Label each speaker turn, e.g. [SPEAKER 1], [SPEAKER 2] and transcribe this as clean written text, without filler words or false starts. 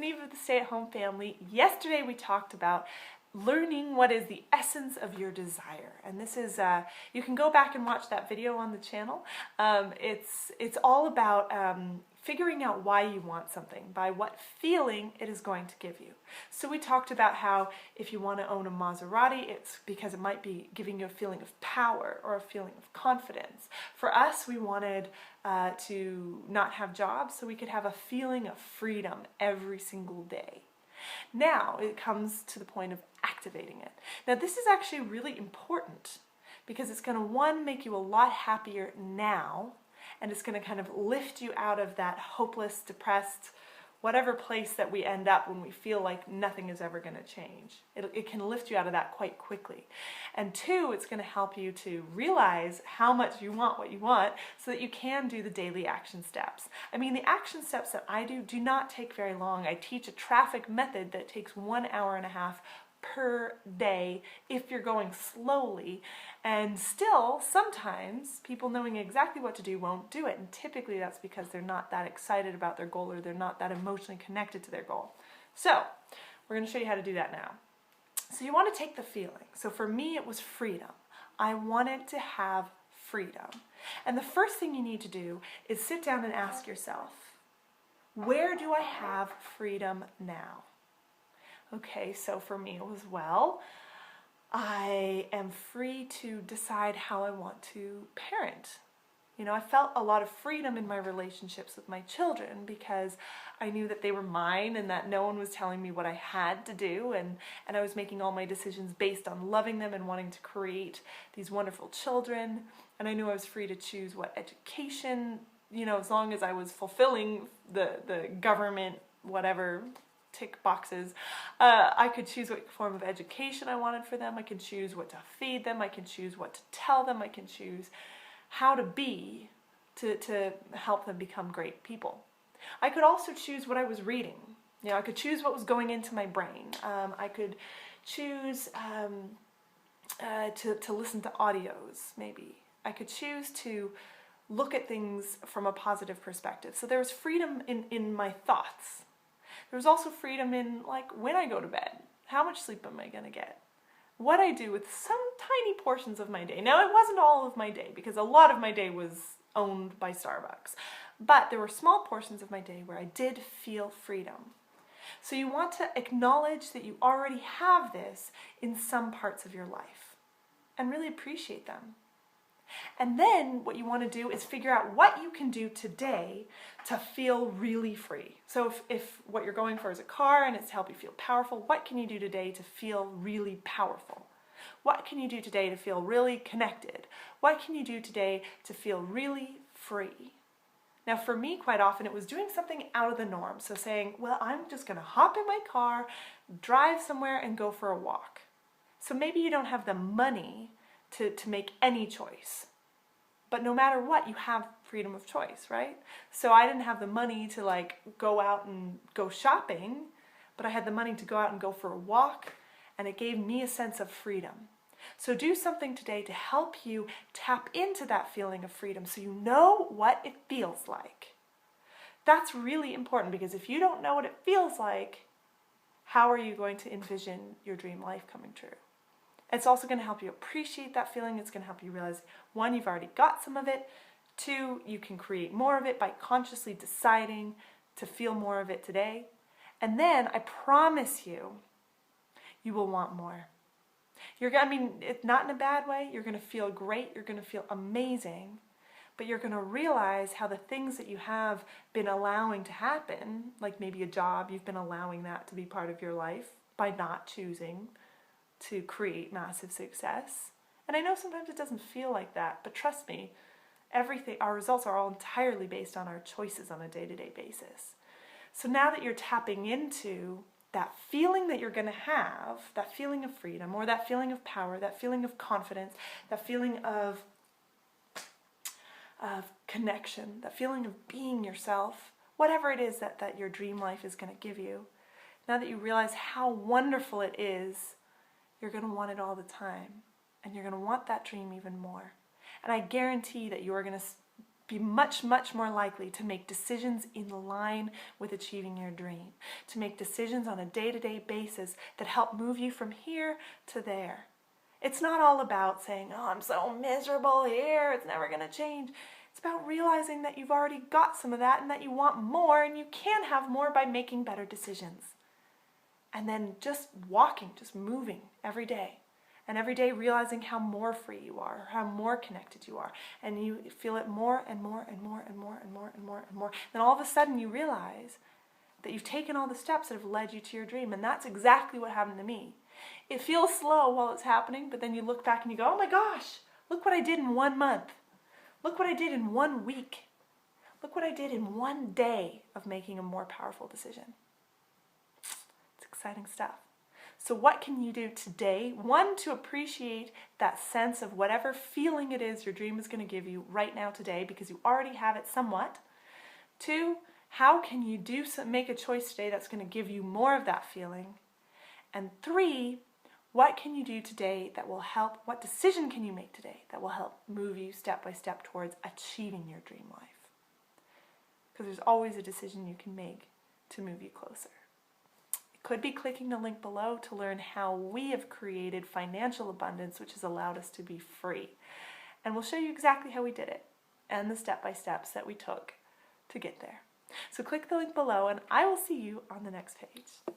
[SPEAKER 1] Neve of the Stay-at-Home Family. Yesterday we talked about learning what is the essence of your desire, and this is you can go back and watch that video on the channel. It's all about figuring out why you want something, by what feeling it is going to give you. So we talked about how if you want to own a Maserati, it's because it might be giving you a feeling of power or a feeling of confidence. For us, we wanted to not have jobs so we could have a feeling of freedom every single day. Now it comes to the point of activating it. Now this is actually really important because it's going to, one, make you a lot happier now, and it's going to kind of lift you out of that hopeless, depressed, whatever place that we end up when we feel like nothing is ever going to change. It can lift you out of that quite quickly. And two, it's going to help you to realize how much you want what you want so that you can do the daily action steps. I mean, the action steps that I do not take very long. I teach a traffic method that takes 1.5 hours per day if you're going slowly, and still sometimes people knowing exactly what to do won't do it, and typically that's because they're not that excited about their goal or they're not that emotionally connected to their goal. So we're going to show you how to do that now. So you want to take the feeling. So for me it was freedom. I wanted to have freedom, and the first thing you need to do is sit down and ask yourself, where do I have freedom now? Okay, so for me it was, well, I am free to decide how I want to parent. You know, I felt a lot of freedom in my relationships with my children because I knew that they were mine and that no one was telling me what I had to do, and I was making all my decisions based on loving them and wanting to create these wonderful children. And I knew I was free to choose what education, you know, as long as I was fulfilling the government, whatever, tick boxes. I could choose what form of education I wanted for them. I can choose what to feed them. I can choose what to tell them. I can choose how to be to help them become great people. I could also choose what I was reading. You know, I could choose what was going into my brain. I could choose to listen to audios, maybe. I could choose to look at things from a positive perspective. So there was freedom in my thoughts. There was also freedom in, like, when I go to bed. How much sleep am I going to get? What I do with some tiny portions of my day. Now, it wasn't all of my day because a lot of my day was owned by Starbucks. But there were small portions of my day where I did feel freedom. So you want to acknowledge that you already have this in some parts of your life and really appreciate them. And then what you want to do is figure out what you can do today to feel really free. So if what you're going for is a car and it's to help you feel powerful, what can you do today to feel really powerful? What can you do today to feel really connected? What can you do today to feel really free? Now for me, quite often it was doing something out of the norm. So saying, well, I'm just going to hop in my car, drive somewhere and go for a walk. So maybe you don't have the money to make any choice. But no matter what, you have freedom of choice, right? So I didn't have the money to like go out and go shopping, but I had the money to go out and go for a walk, and it gave me a sense of freedom. So do something today to help you tap into that feeling of freedom so you know what it feels like. That's really important because if you don't know what it feels like, how are you going to envision your dream life coming true? It's also going to help you appreciate that feeling. It's going to help you realize, one, you've already got some of it. Two, you can create more of it by consciously deciding to feel more of it today. And then I promise you, you will want more. It's not in a bad way. You're going to feel great. You're going to feel amazing. But you're going to realize how the things that you have been allowing to happen, like maybe a job, you've been allowing that to be part of your life by not choosing to create massive success. And I know sometimes it doesn't feel like that, but trust me, our results are all entirely based on our choices on a day-to-day basis. So now that you're tapping into that feeling that you're going to have, that feeling of freedom, or that feeling of power, that feeling of confidence, that feeling of connection, that feeling of being yourself, whatever it is that your dream life is going to give you, now that you realize how wonderful it is, you're going to want it all the time, and you're going to want that dream even more. And I guarantee that you're going to be much, much more likely to make decisions in line with achieving your dream, to make decisions on a day-to-day basis that help move you from here to there. It's not all about saying, oh, I'm so miserable here, it's never going to change. It's about realizing that you've already got some of that and that you want more, and you can have more by making better decisions. And then just walking, just moving every day. And every day realizing how more free you are, how more connected you are. And you feel it more and more and more and more and more and more and more. Then all of a sudden you realize that you've taken all the steps that have led you to your dream. And that's exactly what happened to me. It feels slow while it's happening, but then you look back and you go, oh my gosh, look what I did in 1 month. Look what I did in 1 week. Look what I did in 1 day of making a more powerful decision. It's exciting stuff. So what can you do today? 1, to appreciate that sense of whatever feeling it is your dream is going to give you right now today, because you already have it somewhat. 2, how can you make a choice today that's going to give you more of that feeling? And 3, what can you do today that will help, what decision can you make today that will help move you step by step towards achieving your dream life? Because there's always a decision you can make to move you closer. Could be clicking the link below to learn how we have created financial abundance, which has allowed us to be free. And we'll show you exactly how we did it and the step-by-steps that we took to get there. So click the link below and I will see you on the next page.